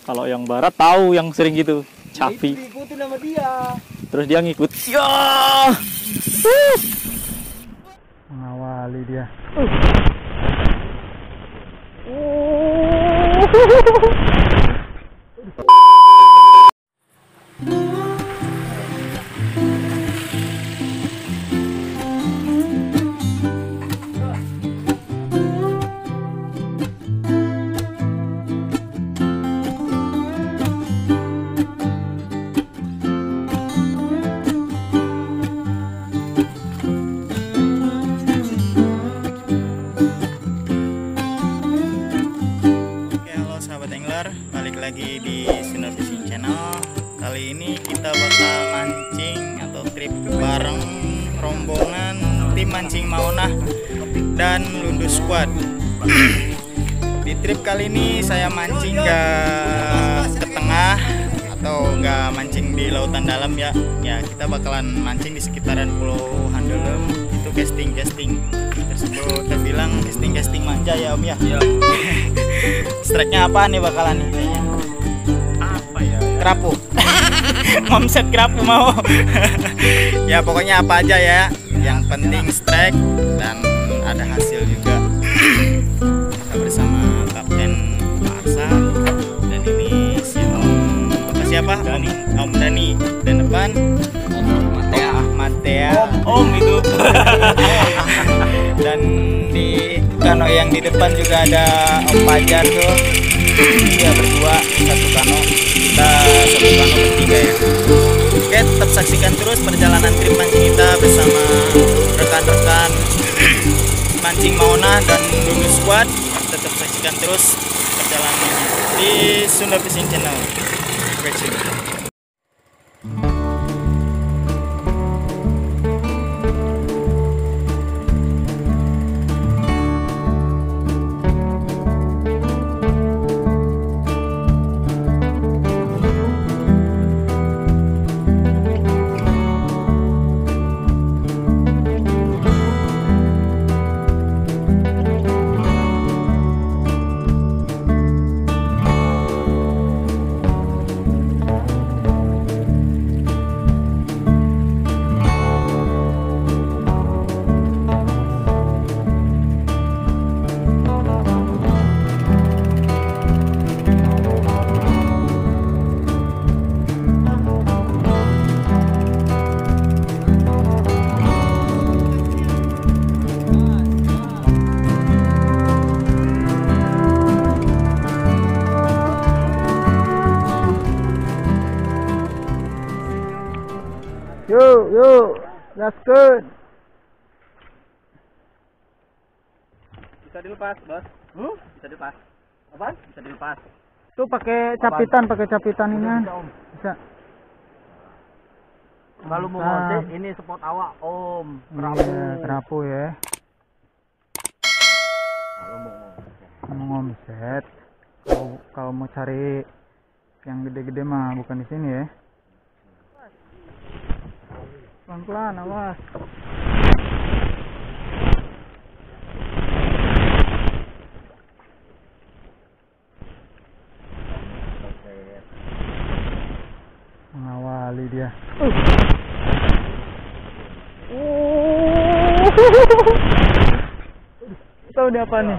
Kalau yang barat tahu yang sering gitu, Capi. Ikutin sama dia. Terus dia ngikut. Ya. Mengawali dia. Balik lagi di Sunda Fishing Channel. Kali ini kita bakal mancing atau trip bareng rombongan tim mancing Maunah dan Lundu Squad. Di trip kali ini saya mancing ke tengah atau nggak mancing di lautan dalam ya. Ya kita bakalan mancing di sekitaran Pulau Handeuleum. Itu casting tersebut terbilang casting manja ya Om ya. Strike-nya apa nih bakalan nih kayaknya? Apa ya? Kerapu. Omset kerapu mau. Ya pokoknya apa aja ya. Yang penting strike dan ada hasil juga. Kita bersama Kapten Arsa dan ini si Om apa siapa? Om Dani dan depan Matea. Om itu. Dan di kano yang di depan juga ada Om Pajar tuh. Dia berdua satu kano, kita satu kano bertiga ya. Oke, tetap saksikan terus perjalanan trip mancing kita bersama rekan-rekan mancing Maunah dan Lundu Squad. Tetap saksikan terus perjalanannya di Sunda Fishing Channel. Yuk, that's good. Bisa dilepas, Bos. Bisa dilepas. Apa? Bisa dilepas. Tuh pakai capitan ini. Bisa. Kalau mau ngontek ini spot awak Om. Kerapu ya. Kalau mau ngomset. Kalau mau cari yang gede-gede mah bukan di sini ya. Pelan-pelan, awas. Mengawali dia. Tahu dia apa nih?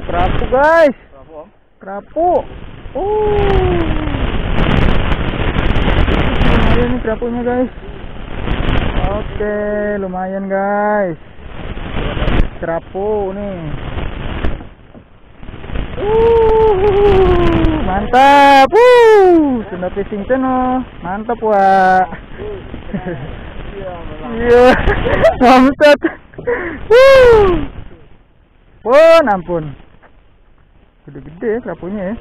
Kerapu guys. Kerapu. Lumayan nih kerapunya guys. Oke, lumayan guys. Kerapu nih. Mantap. Sunda Fishing Channel. Mantap, Wak. Iya. Mantap. Ampun. Gede-gede kerapunya ya.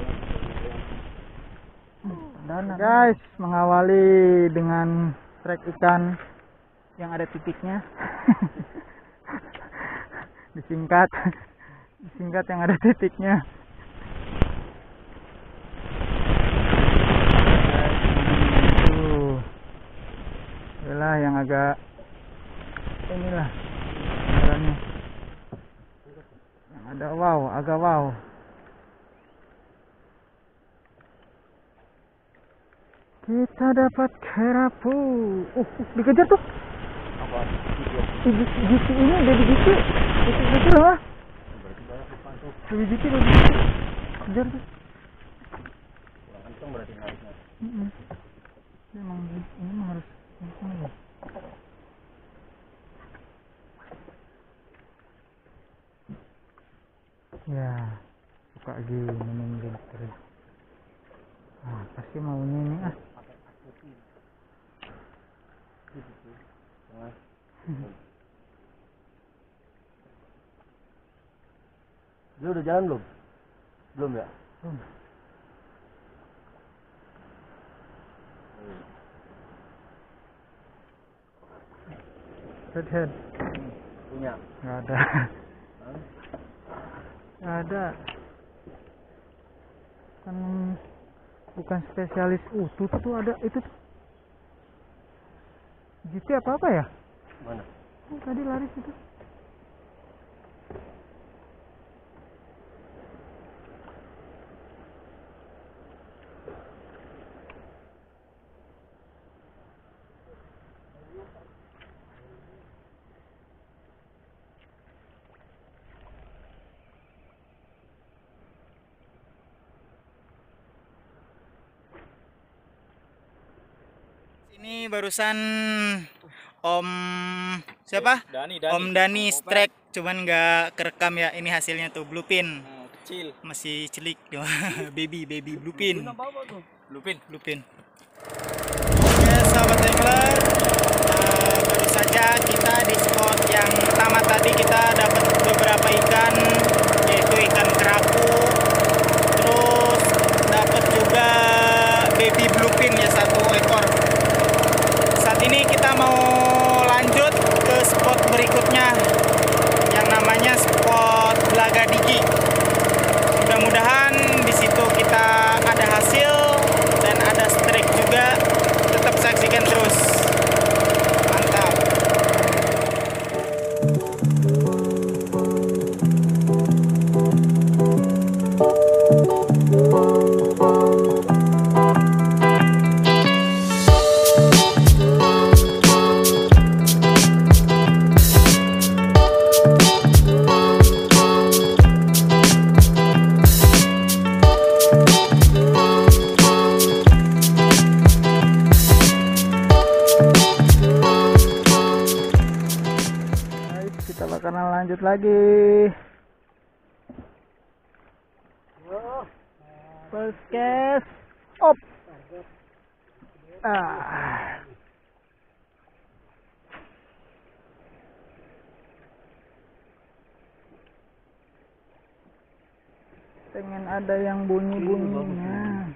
Guys, mengawali dengan strike ikan yang ada titiknya. disingkat yang ada titiknya. Inilah yang agak inilah caranya. Yang ada wow, agak wow. Kita dapat kerapu. Dikejar tuh. Apa? Gigi ini baby gigi. Gigi lah. Baby gigi. Kejar tuh. Kurang kenceng berarti harusnya. Emang ini mah harus kenceng ya. Ya, suka gini minggir terus. Ah, pasti maunya ini ah. Dia udah jalan belum? Belum ya? Redhead. Punya. Nggak ada. Nggak ada. Kan bukan spesialis utuh tuh ada itu tuh. GT apa ya? Mana? Tadi laris itu. Ini barusan Om siapa? Dani. Om Dani strike, cuman nggak kerekam ya. Ini hasilnya tuh bluepin. Kecil. Masih cilik. baby bluepin. Bluepin. Oke, sahabat angler, baru saja kita di spot yang pertama tadi kita dapat beberapa ikan, yaitu ikan kerapu. Terus dapat juga baby bluepin ya, 1 ekor. Saat ini kita mau lanjut ke spot berikutnya yang namanya spot Belaga Digi. Mudah-mudahan di situ kita ada hasil dan ada strike juga. Tetap saksikan terus. Mantap. Kita bakalan lanjut lagi. First cast. Op. Pengen ada yang bunyi-bunyinya.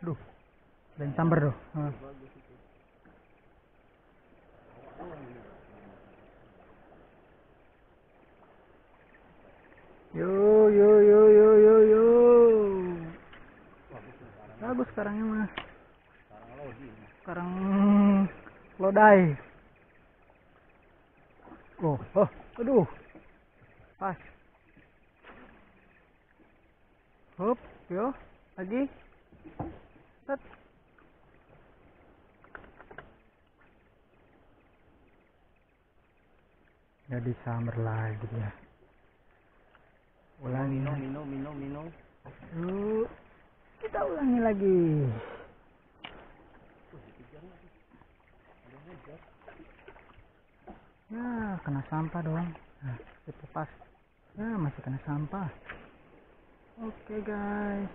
Duh. Dan sambar doh. Yo. Bagus sekarangnya mah. Sekarang lodai. Aduh. Pas. Hop, yo, lagi. Set. Jadi sambar lagi dia. Ulangi. Minum. Yuk, kita ulangi lagi. Ya, kena sampah dong. Nah, itu pas. Ya, masih kena sampah. Oke, guys.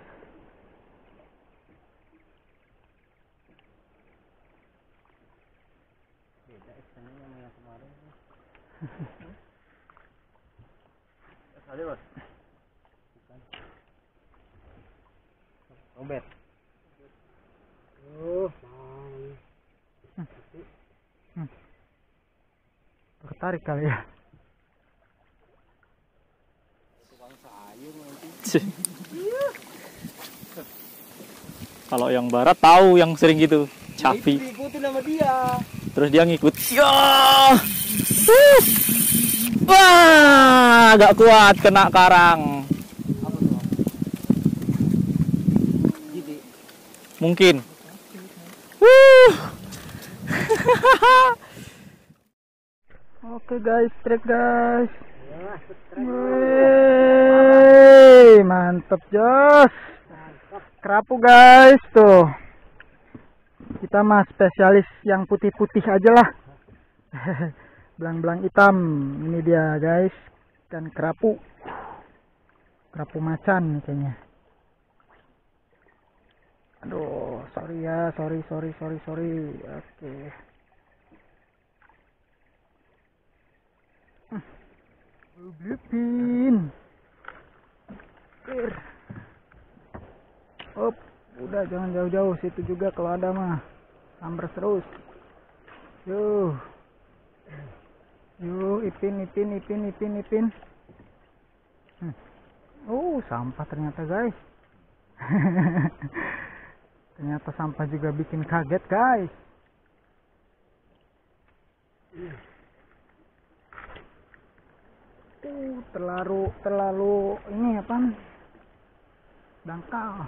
Beda ekstennya sama yang kemarin. Ada Mas? Bukan. Robert. Tertarik kali ya. Kalau yang barat tahu yang sering gitu, Cafi. Ikutin sama dia. Terus dia ngikut. Ya. Wah, agak kuat kena karang. Mungkin. Oke guys, trek guys. Wey, mantep jos. Kerapu guys tuh. Kita mah spesialis yang putih-putih aja lah. Belang-belang hitam. Ini dia guys, ikan kerapu. Kerapu macan nih kayaknya. Aduh, sorry ya, sorry. Oke. Blipin. Op, udah jangan jauh-jauh situ juga kalau ada mah. Sambar terus. Yuh. Ipin. Oh, sampah ternyata guys. Ternyata sampah juga bikin kaget guys. Terlalu ini apa? Dangkal.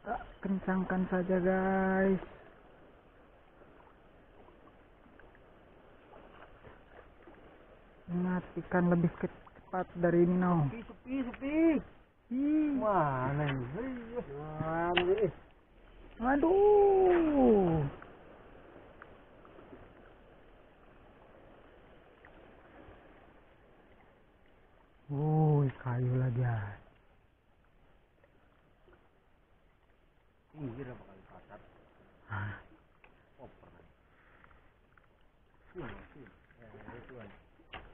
Tak kencangkan saja guys. Ingat, ikan lebih cepat dari ini now. Sepi. Mana ini? Waduh. Wuih, kayu lagi ya. Ini berapa kali pasar? Koper.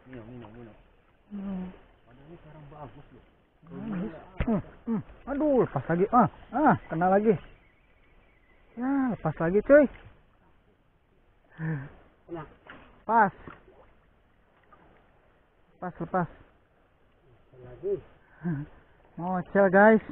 Minum. Padahal sekarang bagus loh. Aduh, lepas lagi. Kena lagi. Ya, lepas lagi cuy. Lepas. Lagi. Ngocel guys.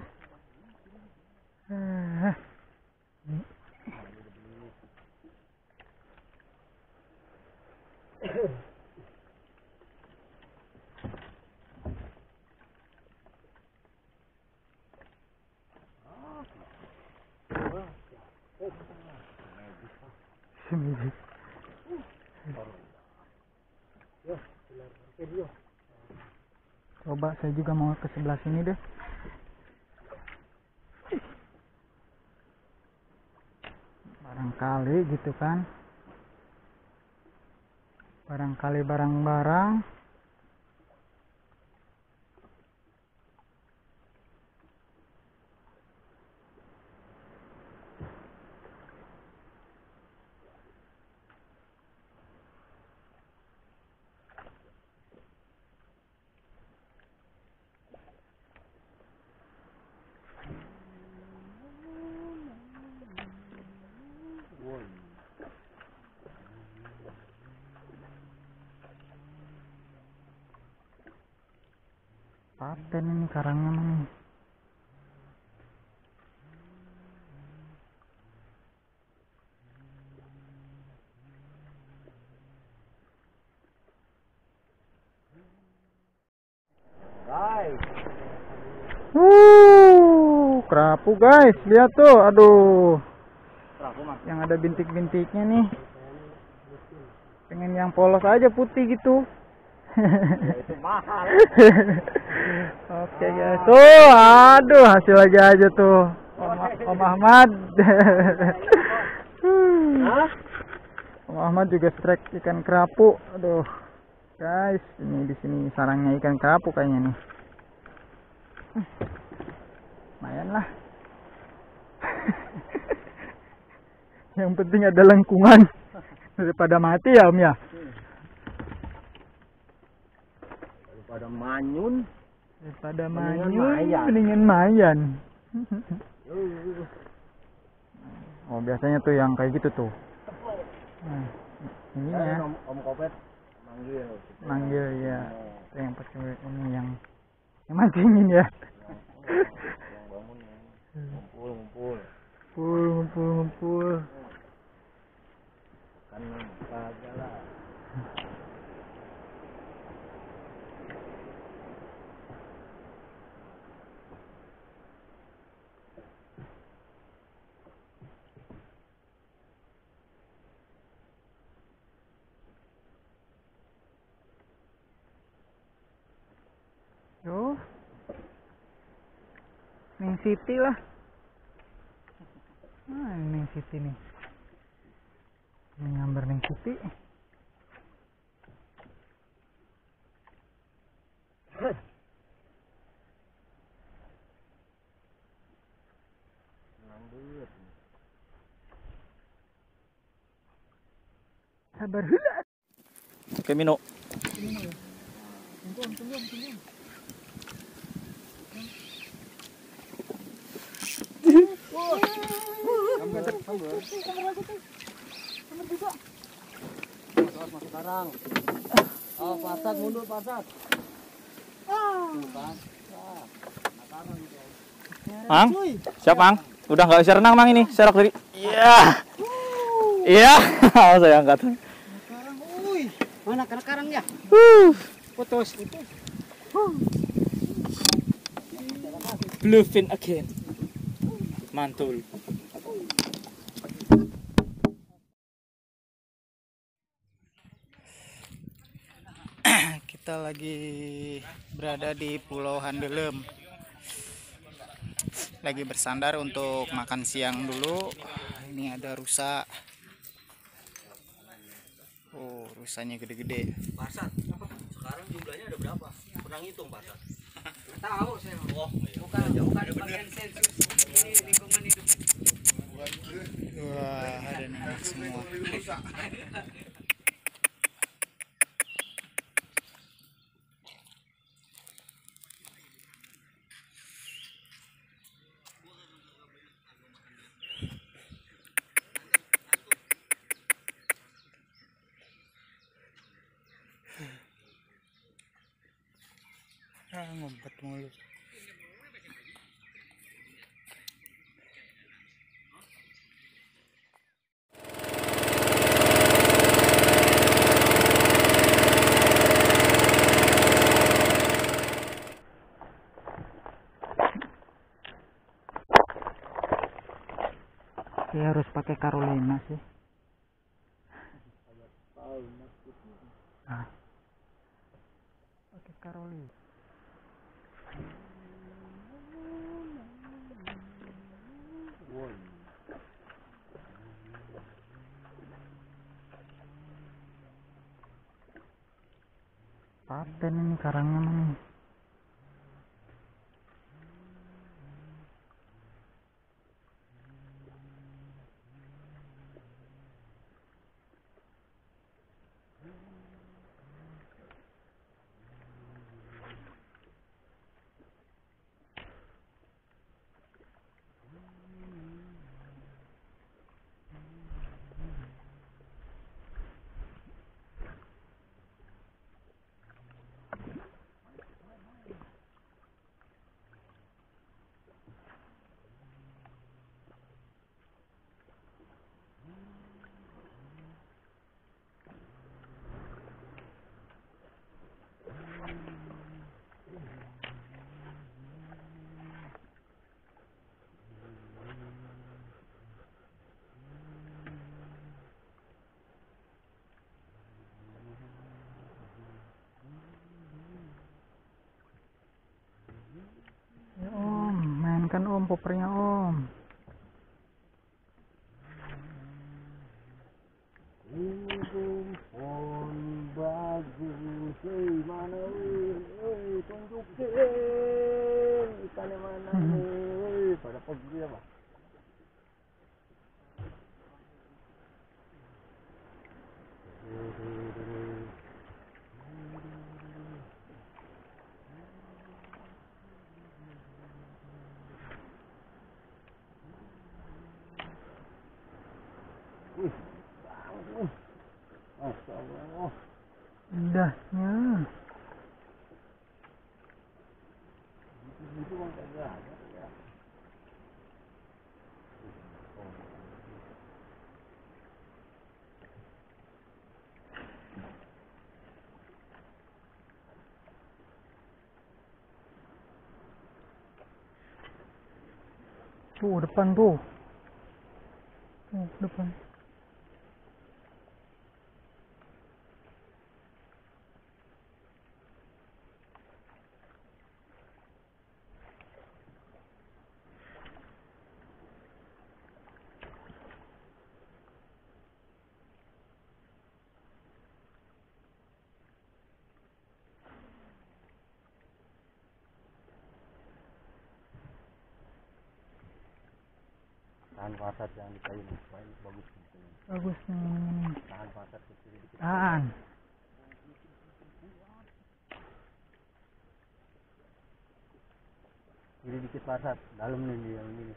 Coba saya juga mau ke sebelah sini deh. Barangkali gitu kan. Barangkali barang-barang. Paten ini karangnya nih. Kerapu guys, lihat tuh, aduh. Yang ada bintik-bintiknya nih. Pengen yang polos aja putih gitu. Ya, itu mahal. Oke guys, tuh, aduh hasil lagi aja tuh, Om Ahmad. Om Ahmad juga strike ikan kerapu, aduh guys, ini di sini sarangnya ikan kerapu kayaknya nih. Lumayan lah. Yang penting ada lengkungan daripada mati ya Om ya. Daripada manyun, mendingan mayan. Oh biasanya tuh yang kayak gitu tuh. Nah, ini ya. Om Kopet Manggil ya. Itu yang pakai ini yang mancingin ya. ngumpul. Ngumpul. Neng City lah. Nah, ini Neng City nih. Ini nyamber Neng City. Sabar heula. Oke, Mino. Masuk karang. Oh, pasat mundur pasat. Mang, siap Mang. Udah nggak bisa renang Mang ini, serok diri. Iya. Iya, saya angkat. Mana karangnya? Putus. Bluefin again. Mantul. Kita lagi berada di Pulau Handelem. Lagi bersandar untuk makan siang dulu. Ini ada rusa. Oh, rusanya gede-gede. Pasat. Sekarang jumlahnya ada berapa? Pernah ngitung pasat? Tahu saya. Oh, bukan bagian sensus. Ini lingkungan hidup. Wah, ada nih semua. Ngumpet mulu. Saya harus pakai Carolina sih. Ah. Pakai Carolina. Paten ini karangnya mana? Ya Om, mainkan Om popernya Om. Bagus, mana tunjukin ikannya mana pada pergi ya Pak. Astagfirullah. Indahnya. Itu bang kagak ada ya. Tuh depan tuh. Tuh depan. tahan pasat yang di kayu bagus. Bagus nih. Tahan pasat kecil dikit. Tahan. Ini dikit pasat, dalam nih di dalam ini.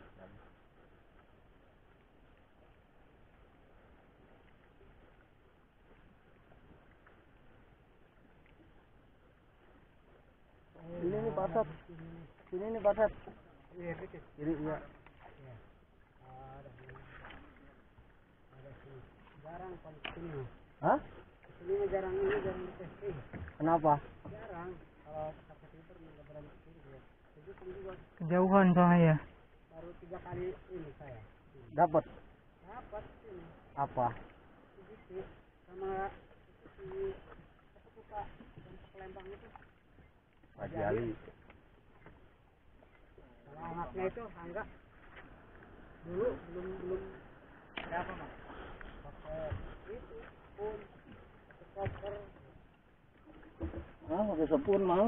Ini nih pasat. Ini nih pasat. Iya, ini iya. Jarang sini. Hah? Sini jarang testing. Kenapa? Jarang. Kalau pakai filter nggak berani sini. Kejauhan soalnya ya. Baru 3 kali ini saya. Dapat. Ini. Apa? Sedikit sama si suka Palembang itu. Pak Jali. Kalau anaknya itu Angga dulu belum ada apa mas? Pakai itu pun pakai koper. Pakai sepun mau?